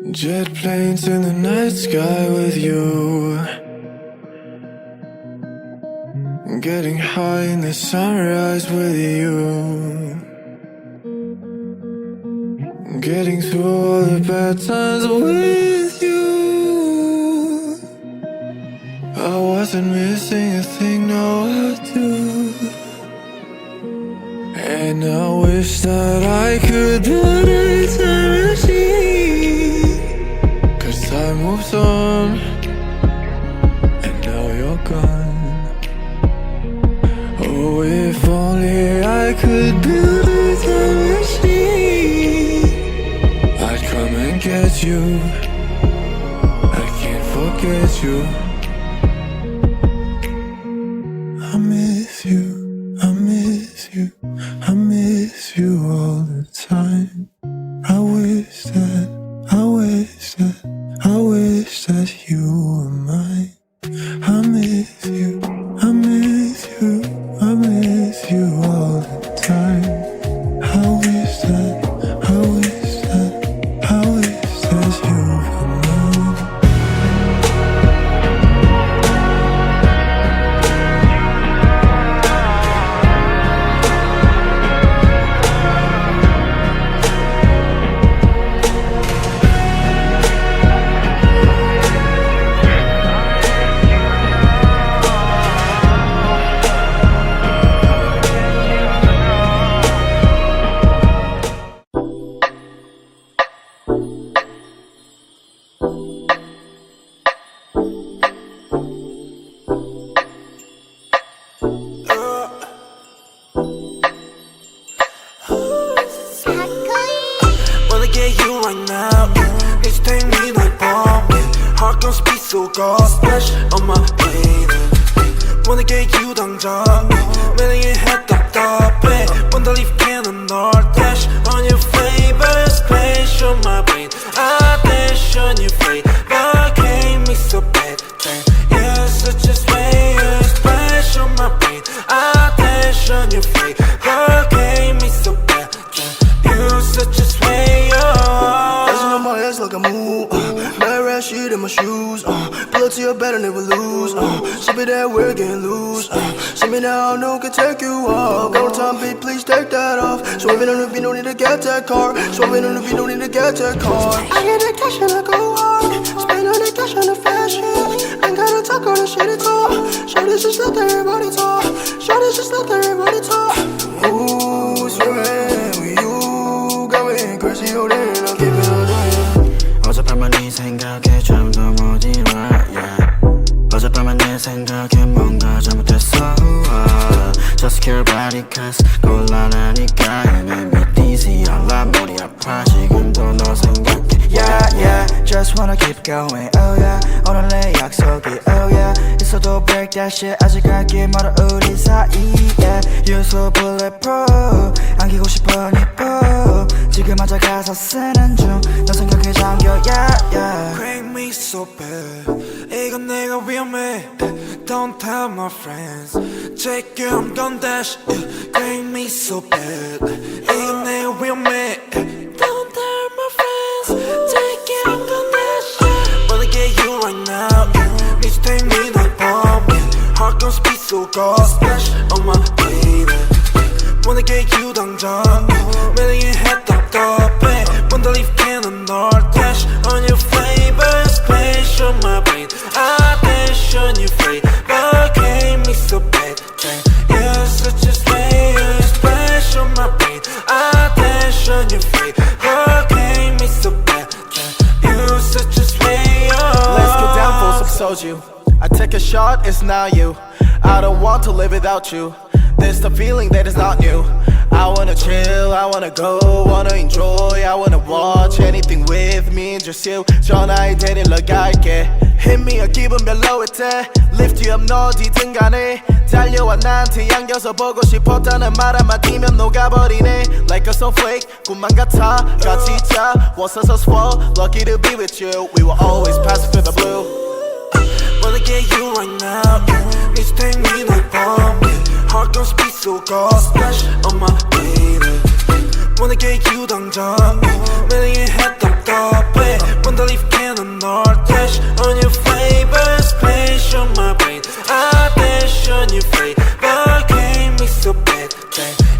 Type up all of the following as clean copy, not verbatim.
Jet planes in the night sky with you, getting high in the sunrise with you, getting through all the bad times with you. I wasn't missing a thing, no I do. And I wish that I could build a time machine, 'cause time moves on, and now you're gone. Oh, if only I could build a time machine, I'd come and get you. I can't forget you. I miss you, I miss you, I miss you all the time. I wish that you were mine. I miss you, I miss you, I miss you all the time. I wish that you were mine. Wanna get you right now. Need to take me like bomb. Heart gon' speed so God splash on my plate. Wanna get you 당장. 매일 head 답답해. Wanna leave cannon or dash on your favorite splash on my brain. I dash on your face, but can't me so bad. You're such a slayer, splash on my brain. I dash on your face, but can't me so bad. You're such a slayer. Dancing on my ass like a moon. Mad rat shit in my shoes. Pull up to your bed and never lose. Sip it that we're getting loose. See me now, no one can take you off. Go time, bitch, please take that off. Swerving on the beat, don't need to get that car. Swerving on the beat, don't need to get that car. I get that cash and I go hard. Spend all that cash on the fashion. Ain't gotta talk on the shit at all. Shorty's just let everybody talk. Shorty's just let everybody talk. Ooh, swerving with you. Going crazy, hold it, I'll keep it on the 어젯밤만 네 생각에 잠도 못 일어 yeah. 어젯밤만 내 생각에 뭔가 잘못했어 Just care about it cause 곤란하니까 And it made dizzy 알라 머리 아파 지금도 너 생각해 Yeah yeah Just wanna keep going oh yeah 오늘 내 약속이 oh yeah 있어도 break that shit 아직 갈 길 멀어 우리 사이에 You're so bulletproof 안기고 싶어 니뽀 지금 앉아 가사 쓰는 중 너 생각에 잠겨 yeah yeah Crank me so bad 이건 내가 위험해 Don't tell my friends Check you I'm gon' dash Crank me so bad 이건 내가 위험해 Don't tell my friends Check you I'm gon' dash Wanna get you right now Need to take me like bomb Heart gon' speed so God splash on my baby Wanna get you 당장 매일 head 답답해 Wanna leave cannon or dash on your favorite splash on my brain I dash on your face but can't me so bad You're such a slayer splash on my brain I dash on your face but can't me so bad You're such a slayer Let's get down for some soju. I take a shot, it's not you. I don't want to live without you. There's the feeling that is not new. I wanna chill, I wanna go, wanna enjoy, I wanna watch anything with me and just you. 전화에 데리러 갈게. Hit me a 기분 별로일 때 Lift you up 너 어디든 간에 달려와 나한테 안겨서 보고 싶었다는 말 한마디면 녹아버리네 Like a snowflake 꿈만 같아 같이 있자 Was so swell Lucky to be with you We will always pass through the blue Wanna get you right now Need to take me like bomb Heart gon' speed so God splash on my baby Wanna get you 당장 매일 head 답답해 Wanna the leaf cannon north dash on your flavor, splash on my brain. I dash on your flavor, game me so bad.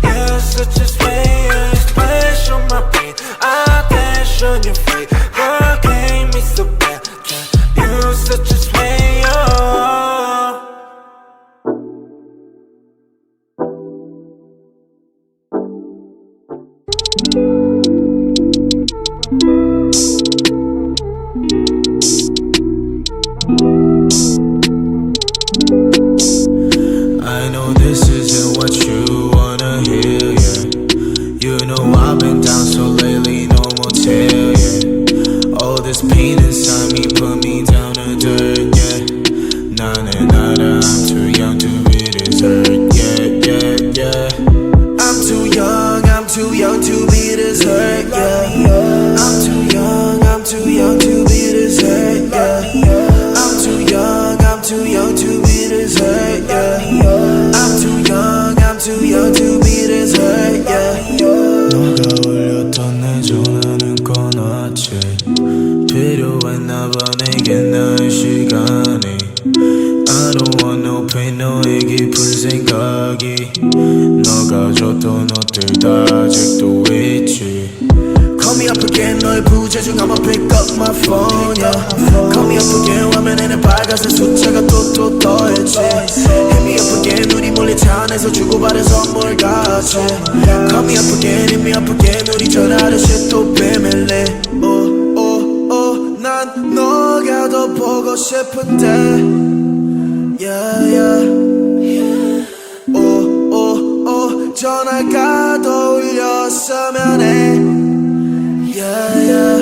You're such a slayer, splash on my brain. I dash on your flavor, game me so bad. You're such a slayer. I know this isn't what you wanna hear, yeah. You know I've been down so lately, no motel, yeah. All this pain inside me put me down to dirt, yeah. Nada, nada, I'm too young to be this hurt, yeah, yeah, yeah. I'm too young to be this hurt, yeah. I'm too young to be this hurt, yeah. I'm too young to be this hurt, yeah. I'm too young to be this hurt, yeah. 너가 울렸던 내 전화는 꺼놨지. 필요했나봐 내게 나의 시간이. I don't want no pain, 너의 깊은 생각이. 너가 줬던 옷들 다 아직도 있지. Call me up again, 너의 부재중 I'ma pick up my phone, yeah. Call me up again, 화면에는 빨간색 숫자가 또 더했지. Hit me up again, 우리 몰래 차 안에서 주고받은 선물 같이. Call me up again, hit me up again, 우리 전화하듯이 또 비밀리. 난 너가 더 보고 싶은데, yeah, yeah. 전화가 더 울렸으면 해, yeah, yeah.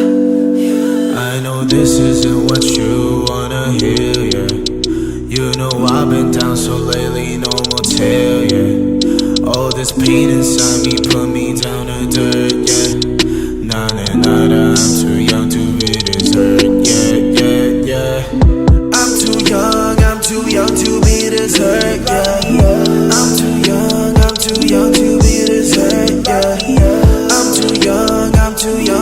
I know this isn't what you wanna hear, yeah. You know I've been down so lately, no motel, yeah. All this pain inside me put me down to dirt, yeah. Nada, nada, I'm too young to be this hurt, yeah, yeah, yeah. I'm too young to be this hurt, yeah. I'm too young to be this hurt, yeah. I'm too young